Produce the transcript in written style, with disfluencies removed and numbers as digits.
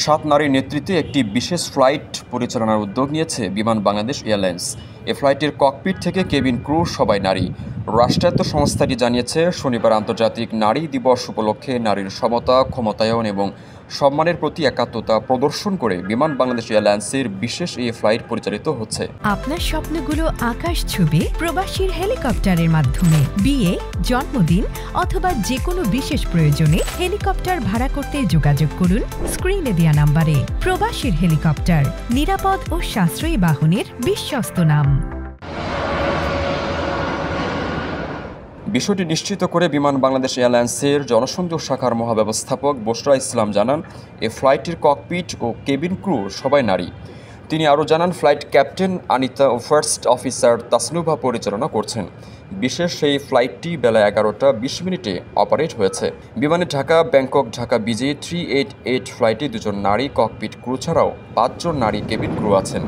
সাত নারীর নেতৃত্বে একটি বিশেষ ফ্লাইট পরিচালনার উদ্যোগ নিয়েছে বিমান বাংলাদেশ এয়ারলাইন্স। এ ফ্লাইটের ককপিট থেকে কেবিন ক্রু সবাই নারী। রাষ্ট্রায়ত্ত সংস্থাটি জানিয়েছে, শনিবার আন্তর্জাতিক নারী দিবস উপলক্ষে নারীর সমতা, ক্ষমতায়ন এবং সম্মানের প্রতি একাত্মতা প্রদর্শন করে বিমান বাংলাদেশ এয়ারলাইন্সের বিশেষ এই ফ্লাইট পরিচালিত হচ্ছে। আপনার স্বপ্নগুলো আকাশ ছুবে প্রবাসীর হেলিকপ্টারের মাধ্যমে। বিয়ে, জন্মদিন অথবা যে কোনো বিশেষ প্রয়োজনে হেলিকপ্টার ভাড়া করতে যোগাযোগ করুন স্ক্রিনে দেয়া নাম্বারে। প্রবাসীর হেলিকপ্টার, নিরাপদ ও সাশ্রয়ী বাহনের বিশ্বস্ত নাম। বিষয়টি নিশ্চিত করে বিমান বাংলাদেশ এয়ারলাইন্সের জনসংযোগ শাখার মহাব্যবস্থাপক বশরা ইসলাম জানান, এ ফ্লাইটের ককপিট ও কেবিন ক্রু সবাই নারী। তিনি আরও জানান, ফ্লাইট ক্যাপ্টেন আনিতা ও ফার্স্ট অফিসার তাসনুভা পরিচালনা করছেন। বিশেষ সেই ফ্লাইটটি বেলা 11টা 20 অপারেট হয়েছে। বিমানে ঢাকা ব্যাংকক ঢাকা BJ 388 ফ্লাইটে 2 জন নারী ককপিট ক্রু ছাড়াও 5 জন নারী কেবিন ক্রু আছেন।